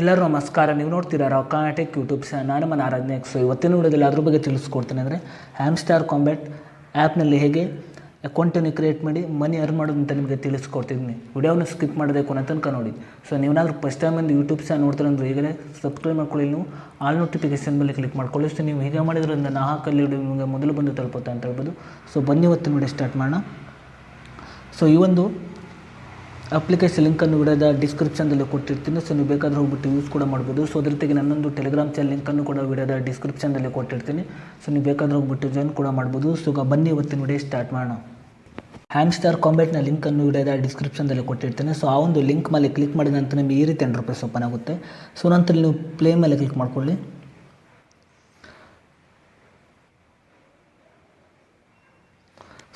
ಎಲ್ಲರೂ ನಮಸ್ಕಾರ. ನೀವು ನೋಡ್ತೀರಾ ರಾಕಾಟೆಕ್ ಯೂಟ್ಯೂಬ್ ಚಾನಲ್. ನಾನು ನಮ್ಮ ಆರಾಧನೆಕ್. ಸೊ ಇವತ್ತಿನ ವಿಡಿಯೋದಲ್ಲಿ ಅದ್ರ ಬಗ್ಗೆ ತಿಳಿಸ್ಕೊಡ್ತೀನಿ. ಅಂದರೆ ಹ್ಯಾಮ್ಸ್ಟಾರ್ ಕಾಂಬ್ಯಾಟ್ ಆ್ಯಪ್ನಲ್ಲಿ ಹೇಗೆ ಅಕೌಂಟನ್ನು ಕ್ರಿಯೇಟ್ ಮಾಡಿ ಮನಿ ಅರ್ನ್ ಮಾಡೋದು ಅಂತ ನಿಮಗೆ ತಿಳಿಸ್ಕೊಡ್ತಿದ್ದೀನಿ. ವಿಡಿಯೋನ ಸ್ಕಿಪ್ ಮಾಡೋದೇ ಕೊನೆ ತನಕ ನೋಡಿ. ಸೊ ನೀವೇನಾದರೂ ಫಸ್ಟ್ ಟೈಮ್ ಒಂದು ಯೂಟ್ಯೂಬ್ ಚಾನಲ್ ನೋಡ್ತಾರೆ ಅಂದರೆ ಈಗಲೇ ಸಬ್ಸ್ಕ್ರೈಬ್ ಮಾಡ್ಕೊಳ್ಳಿ. ನೀವು ಆಲ್ ನೋಟಿಫಿಕೇಷನ್ ಮೇಲೆ ಕ್ಲಿಕ್ ಮಾಡ್ಕೊಳ್ಳಿ. ಸೊ ನೀವು ಹೀಗೆ ಮಾಡಿದ್ರಿಂದ ನಾ ಹಾಕಲ್ಲಿ ವಿಡಿಯೋ ನಿಮಗೆ ಮೊದಲು ಬಂದು ತಲುಪುತ್ತೆ ಅಂತ ಹೇಳ್ಬೋದು. ಸೊ ಬನ್ನಿ ಇವತ್ತಿನ ವಿಡಿಯೋ ಸ್ಟಾರ್ಟ್ ಮಾಡೋಣ. ಸೊ ಈ ಒಂದು ಅಪ್ಲಿಕೇಶನ್ ಲಿಂಕನ್ನು ವಿಡಿಯೋದ ಡಿಸ್ಕ್ರಿಪ್ಷನ್ದಲ್ಲಿ ಕೊಟ್ಟಿರ್ತೀನಿ. ಸೊ ನೀವು ಬೇಕಾದರೆ ಹೋಗ್ಬಿಟ್ಟು ಯೂಸ್ ಕೂಡ ಮಾಡ್ಬೋದು. ಸೊ ಅದ್ರ ಜೊತೆಗೆ ನನ್ನೊಂದು ಟೆಲಿಗ್ರಾಮ್ ಚಾನಲ್ ಲಿಂಕನ್ನು ಕೂಡ ವಿಡಿಯೋದ ಡಿಸ್ಕ್ರಿಪ್ಷನ್ದಲ್ಲಿ ಕೊಟ್ಟಿರ್ತೀನಿ. ಸೊ ನೀವು ಬೇಕಾದರೆ ಹೋಗ್ಬಿಟ್ಟು ಜಾಯ್ನ್ ಕೂಡ ಮಾಡ್ಬೋದು. ಸೊ ಬನ್ನಿ ಇವತ್ತಿನ ವಿಡಿಯೋ ಸ್ಟಾರ್ಟ್ ಮಾಡೋಣ. ಹ್ಯಾಮ್ಸ್ಟಾರ್ ಕಾಂಬ್ಯಾಟ್ನ ಲಿಂಕನ್ನು ವಿಡಿಯೋದ ಡಿಸ್ಕ್ರಿಪ್ಷನ್ದಲ್ಲಿ ಕೊಟ್ಟಿರ್ತೀನಿ. ಸೊ ಆ ಒಂದು ಲಿಂಕ್ ಮೇಲೆ ಕ್ಲಿಕ್ ಮಾಡಿದ ನಂತರ ನಿಮಗೆ ಈ ರೀತಿ ₹10 ಓಪನ್ ಆಗುತ್ತೆ. ಸೊ ನಂತರ ನೀವು ಪ್ಲೇ ಮೇಲೆ ಕ್ಲಿಕ್ ಮಾಡ್ಕೊಳ್ಳಿ.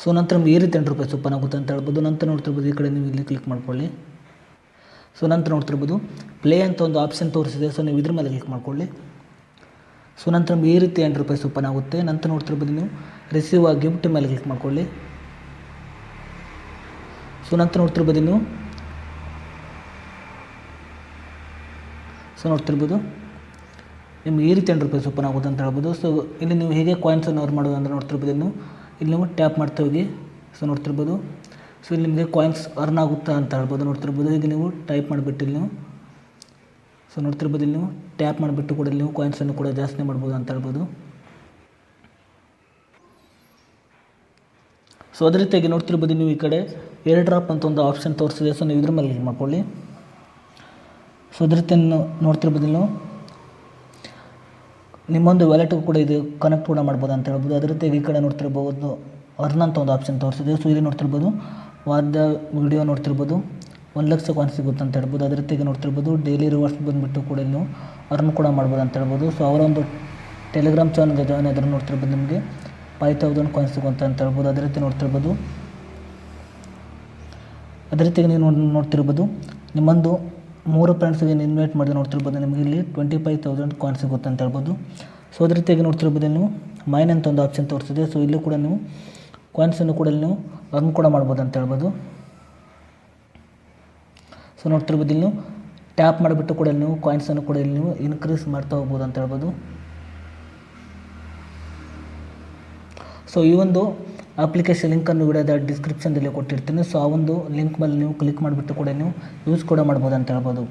ಸೊ ನಂತರ ನಿಮ್ಗೆ ಈ ರೀತಿ ₹10 ಓಪನ್ ಆಗುತ್ತೆ ಅಂತ ಹೇಳ್ಬೋದು. ನಂತರ ನೋಡ್ತಿರ್ಬೋದು ಈ ಕಡೆ ನೀವು ಇಲ್ಲಿ ಕ್ಲಿಕ್ ಮಾಡ್ಕೊಳ್ಳಿ. ಸೊ ನಂತರ ನೋಡ್ತಿರ್ಬೋದು ಪ್ಲೇ ಅಂತ ಒಂದು ಆಪ್ಷನ್ ತೋರಿಸಿದೆ. ಸೊ ನೀವು ಇದ್ರ ಮೇಲೆ ಕ್ಲಿಕ್ ಮಾಡ್ಕೊಳ್ಳಿ. ಸೊ ನಂತರ ನಿಮ್ಗೆ ಈ ರೀತಿ ₹10 ಓಪನ್ ಆಗುತ್ತೆ. ನಂತರ ನೋಡ್ತಿರ್ಬೋದು ನೀವು ರಿಸೀವ್ ಆ ಗಿಫ್ಟ್ ಮೇಲೆ ಕ್ಲಿಕ್ ಮಾಡ್ಕೊಳ್ಳಿ. ಸೊ ನಂತರ ನೋಡ್ತಿರ್ಬೋದು ನೀವು ನಿಮ್ಗೆ ಈ ರೀತಿ ₹10 ಓಪನ್ ಆಗುತ್ತೆ ಅಂತ ಹೇಳ್ಬೋದು. ಸೊ ಇಲ್ಲಿ ನೀವು ಹೇಗೆ ಕಾಯಿನ್ಸನ್ನು ಅರ್ನ್ ಮಾಡೋದು ಅಂದರೆ ನೋಡ್ತಿರ್ಬೋದು ಇಲ್ಲಿ ನೀವು ಟ್ಯಾಪ್ ಮಾಡ್ತಾ ಹೋಗಿ. ಸೊ ನೋಡ್ತಿರ್ಬೋದು ಸೊ ಇಲ್ಲಿ ನಿಮಗೆ ಕಾಯಿನ್ಸ್ ಅರ್ನ್ ಆಗುತ್ತಾ ಅಂತ ಹೇಳ್ಬೋದು. ನೋಡ್ತಿರ್ಬೋದು ಈಗ ನೀವು ಟೈಪ್ ಮಾಡಿಬಿಟ್ಟು ಇಲ್ಲಿ ನೀವು ಸೊ ನೋಡ್ತಿರ್ಬೋದು ಇಲ್ಲಿ ನೀವು ಟ್ಯಾಪ್ ಮಾಡಿಬಿಟ್ಟು ಕೂಡ ಇಲ್ಲಿ ನೀವು ಕಾಯಿನ್ಸನ್ನು ಕೂಡ ಜಾಸ್ತಿ ಮಾಡ್ಬೋದು ಅಂತ ಹೇಳ್ಬೋದು. ಸೊ ಅದೇ ರೀತಿಯಾಗಿ ನೋಡ್ತಿರ್ಬೋದು ನೀವು ಈ ಕಡೆ ಏರ್ ಡ್ರಾಪ್ ಅಂತ ಒಂದು ಆಪ್ಷನ್ ತೋರಿಸಿದೆ. ಸೊ ನೀವು ಇದ್ರ ಮೇಲೆ ಕ್ಲಿಕ್ ಮಾಡ್ಕೊಳ್ಳಿ. ಸೊ ಅದೇ ರೀತಿ ನೋಡ್ತಿರ್ಬೋದು ನೀವು ನಿಮ್ಮೊಂದು ವ್ಯಾಲೆಟ್ಗೂ ಕೂಡ ಇದು ಕನೆಕ್ಟ್ ಕೂಡ ಮಾಡ್ಬೋದು ಅಂತ ಹೇಳ್ಬೋದು. ಅದೇ ರೀತಿಯಾಗಿ ಈ ಕಡೆ ನೋಡ್ತಿರ್ಬೋದು ಅರ್ನ್ ಅಂತ ಒಂದು ಆಪ್ಷನ್ ತೋರಿಸಿದೆ. ಸೊ ಇಲ್ಲಿ ನೋಡ್ತಿರ್ಬೋದು ವಾದ ವಿಡಿಯೋ ನೋಡ್ತಿರ್ಬೋದು 1,00,000 ಕಾಯಿನ್ ಸಿಗುತ್ತೆ ಅಂತ ಹೇಳ್ಬೋದು. ಅದೇ ರೀತಿಯಾಗಿ ನೋಡ್ತಿರ್ಬೋದು ಡೈಲಿ ರಿವಾರ್ಡ್ಸ್ ಬಂದುಬಿಟ್ಟು ಕೂಡ ನೀವು ಅರ್ನ್ ಕೂಡ ಮಾಡ್ಬೋದು ಅಂತ ಹೇಳ್ಬೋದು. ಸೊ ಅವರ ಒಂದು ಟೆಲಿಗ್ರಾಮ್ ಚಾನಲ್ಗೆ ಜಾಯ್ನ್ ಆದ್ರೆ ನೋಡ್ತಿರ್ಬೋದು ನಿಮಗೆ 5,000 ಕಾಯಿನ್ ಸಿಗುತ್ತೆ ಅಂತ ಹೇಳ್ಬೋದು. ಅದೇ ರೀತಿ ನೋಡ್ತಿರ್ಬೋದು ಅದೇ ರೀತಿಯಾಗಿ ನೀವು ನೋಡ್ತಿರ್ಬೋದು ನಿಮ್ಮೊಂದು 3 ಫ್ರೆಂಡ್ಸ್ಗೆ ಇನ್ವೈಟ್ ಮಾಡಿ ನೋಡ್ತಿರ್ಬೋದು ನಿಮಗೆ ಇಲ್ಲಿ 25,000 ಕಾಯಿನ್ ಸಿಗುತ್ತೆ ಅಂತ ಹೇಳ್ಬೋದು. ಸೊ ಅದೇ ರೀತಿಯಾಗಿ ನೋಡ್ತಿರ್ಬೋದು ನೀವು ಮೈನ್ ಅಂತ ಒಂದು ಆಪ್ಷನ್ ತೋರಿಸಿದೆ. ಸೊ ಇಲ್ಲಿ ಕೂಡ ನೀವು ಕಾಯಿನ್ಸನ್ನು ಕೂಡ ನೀವು ಅರ್ನ್ ಕೂಡ ಮಾಡ್ಬೋದು ಅಂತ ಹೇಳ್ಬೋದು. ಸೊ ನೋಡ್ತಿರ್ಬೋದು ಇಲ್ಲಿ ನೀವು ಟ್ಯಾಪ್ ಮಾಡಿಬಿಟ್ಟು ಕೂಡ ನೀವು ಕಾಯಿನ್ಸನ್ನು ಕೂಡ ಇಲ್ಲಿ ನೀವು ಇನ್ಕ್ರೀಸ್ ಮಾಡ್ತಾ ಹೋಗ್ಬೋದು ಅಂತ ಹೇಳ್ಬೋದು. ಸೊ ಈ ಒಂದು ಅಪ್ಲಿಕೇಶನ್ ಲಿಂಕನ್ನು ವಿಡಿಯೋದ ಡಿಸ್ಕ್ರಿಪ್ಷನ್ದಲ್ಲಿ ಕೊಟ್ಟಿರ್ತೀನಿ. ಸೊ ಆ ಒಂದು ಲಿಂಕ್ ಮೇಲೆ ನೀವು ಕ್ಲಿಕ್ ಮಾಡಿಬಿಟ್ಟು ಕೂಡ ನೀವು ಯೂಸ್ ಕೂಡ ಮಾಡ್ಬೋದು ಅಂತ ಹೇಳ್ಬೋದು.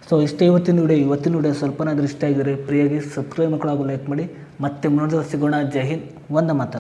ಸೊ ಇಷ್ಟೇ ಇವತ್ತಿನ ವಿಡಿಯೋ ಸ್ವಲ್ಪನಾದರೂ ಇಷ್ಟ ಆಗಿದ್ರೆ ಫ್ರೀಯಾಗಿ ಸಬ್ಸ್ಕ್ರೈಬ್ ಮಕ್ಕಳಾಗೂ ಲೈಕ್ ಮಾಡಿ. ಮತ್ತೆ ಮುಂದೆ ಸಿಗೋಣ. ಜೈ ಹಿಂದ್, ವಂದೇ ಮಾತರಂ.